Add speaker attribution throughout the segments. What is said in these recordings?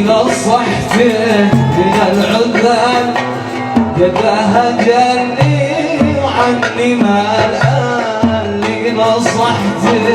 Speaker 1: نصحته من العذاب قدها جاني وعني مال اللي نصحته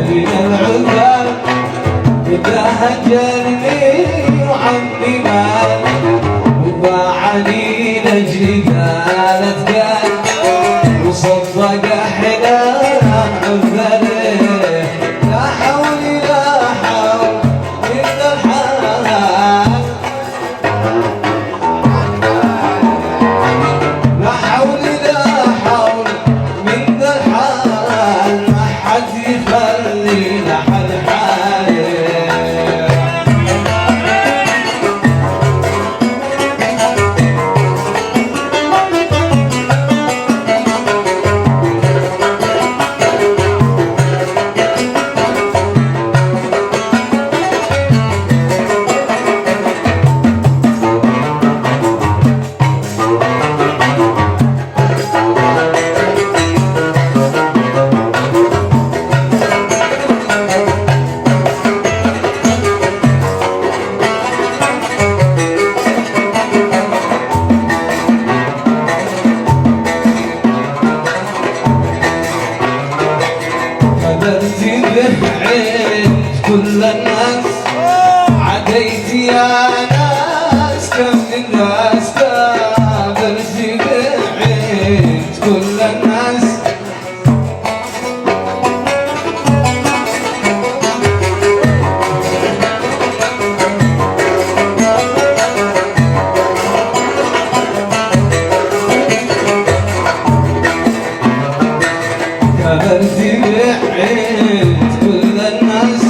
Speaker 1: من العذاب قدها جاني وعني مال وباعني نجي قالت قال وصدق حلال عذره لا حول لا حول إلا الحال لا حول لا حول من ذا الحال ما حد يخلينا حل حاله كل الناس عديت يا ناس كم الناس قابلت بعيد كل الناس قابلت بعيد كل الناس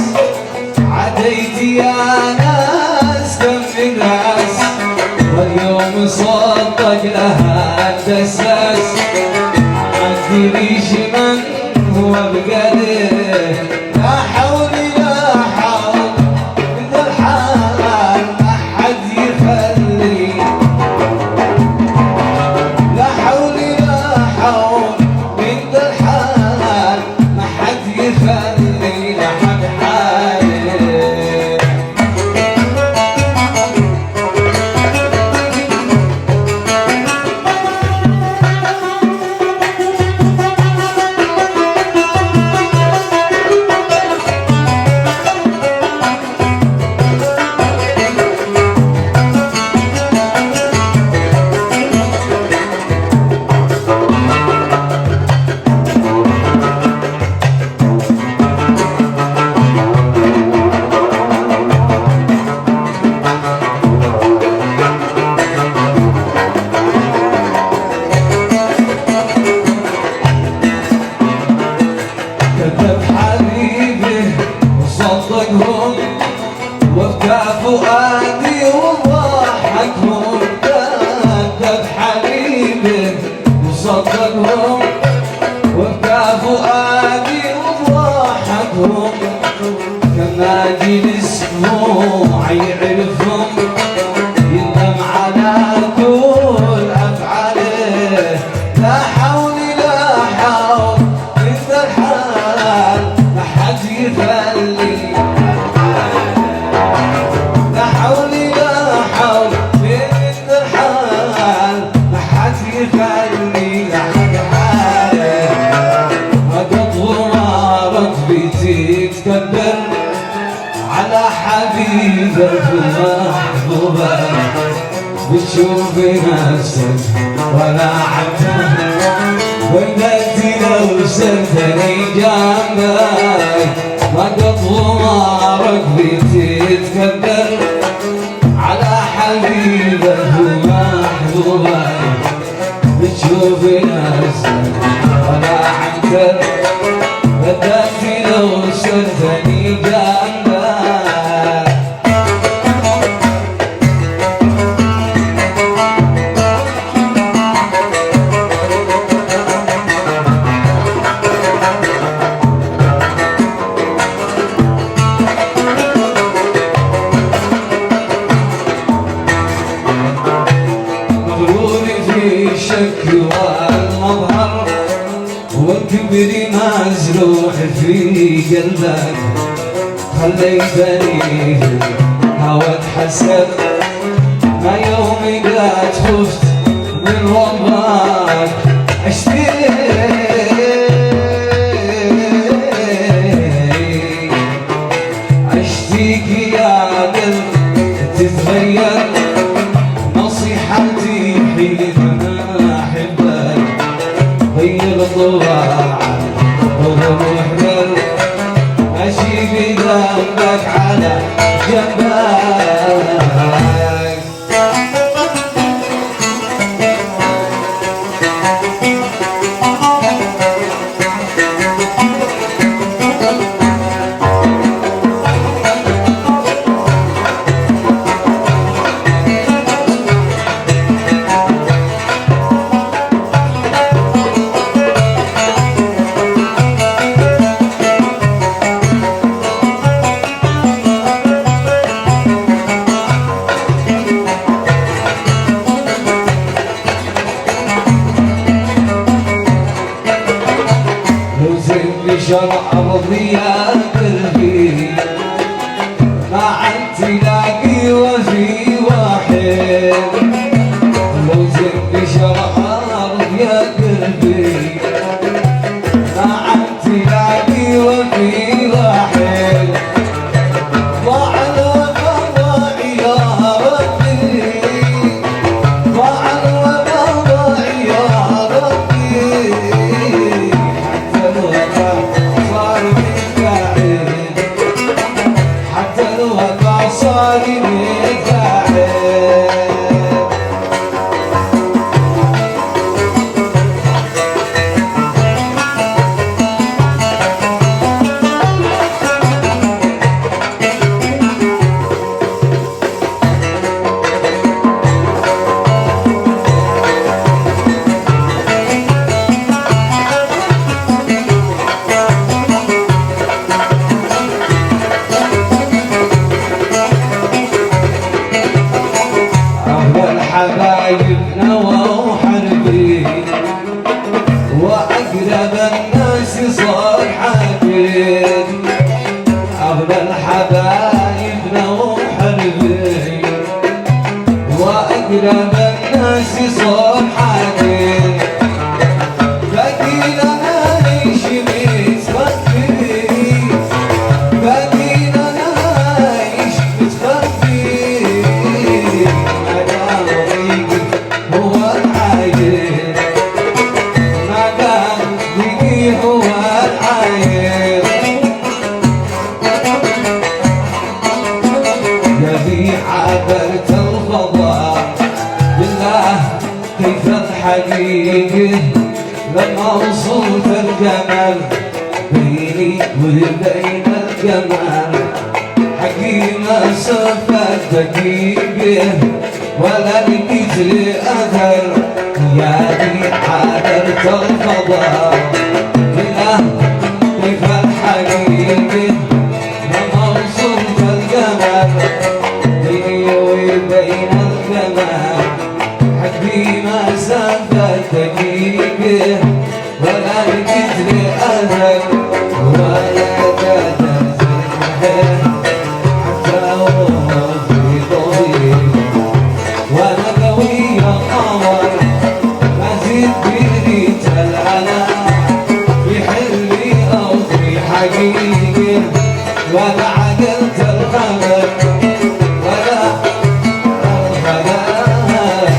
Speaker 1: عديت يا ناس كم في ناس واليوم صدق لها الدساس عالدريش من هو بقدر لا حول لا حول من ذا الحال ما حد يخلي لا حول لا حول من ذا الحال ما حد يخلي لحد حاله كذب حبيبي وصدقهم وابكى فؤادي وضحكهم كذب حبيبي وصدقهم وابكى فؤادي وضحكهم كما جلس دموعي يعرفهم يندم على كل افعاله لا حول لا حول من ذا الحال ما حد يخلي لا حول لا حول من ذا الحال ما حد يخلي لحد حاله وقد غمارك بتتكبر على حبيبك ومحبوبك بتشوف نفسك ولا عتها وانت لو سبتني جنبك وقد غمارك بتتكبر على حبيبك ومحبوبك بتشوف نفسك ولا عنتر وانت لو سبتني جنبك والمظهر وكبري مزروع في قلبك خليتني هوى اتحسر ما يومي قد خفت من وضعك اشتيك يا قلب تتغير نصيحتي حينما احبك غير طباعك وروح قلب ماشي بذنبك على جنبك شرع أرضي يا قلبي ما عاد تلاقي وفي واحد لو زدت شرع أرض يا قلبي ما عاد تلاقي وفي واحد ضاع الوفا يا ربي ضاع الوفا يا ربي حتى الوفا صار متعب حبايبنا وحربي وأقرب الناس صار حبيب أغلى الحبايبنا وحربي وأقرب الناس صار حبيب بقينا نعيش متخفي بقينا نعيش متخفي هو العاير ما دام بيجي هو العاير يبي عبرت الفضاء بالله كيف الحقيقة لما وصلت الجمال بيني وبين الجمال حقي مسافة دقيقة ولا لقيت لي أثر يا دي حضرت الفضاء بالله كيف الحقيقة لما وصلت الجمال بيني وبين الجمال حقي مسافة دقيقة ولا لقيت لي أثر ولا قدرت حتى وفي طريق وانا قوي يا قمر ما زيد بريت العلا في حلمي او في حقيقي ولا عقلت الخبر ولا الخبر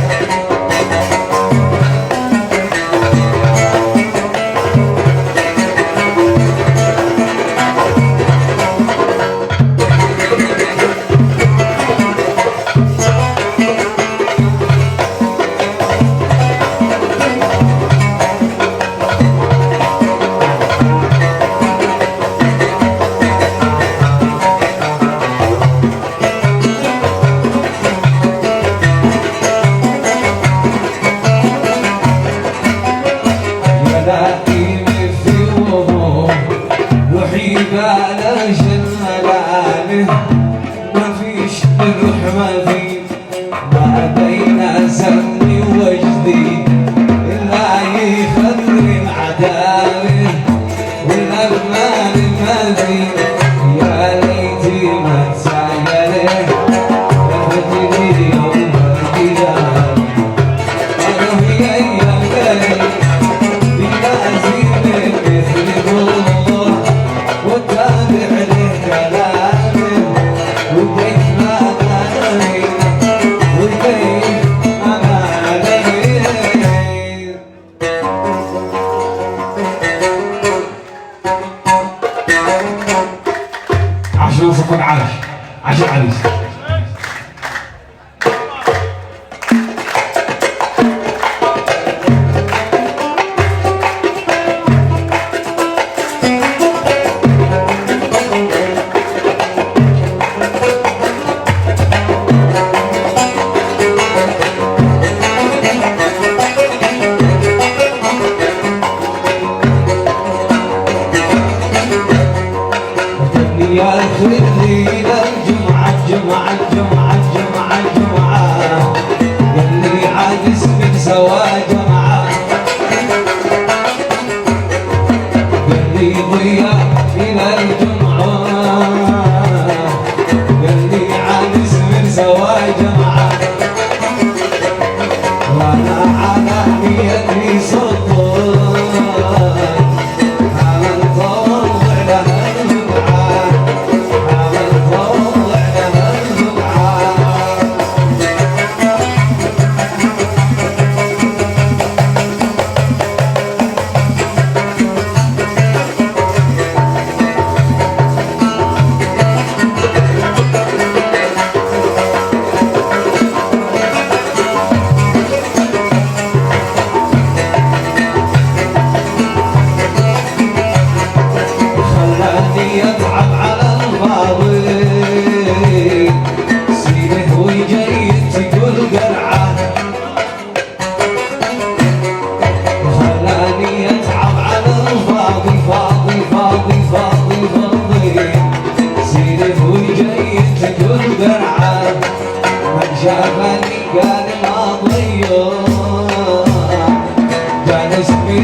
Speaker 1: قال ما ضيع كان اسمي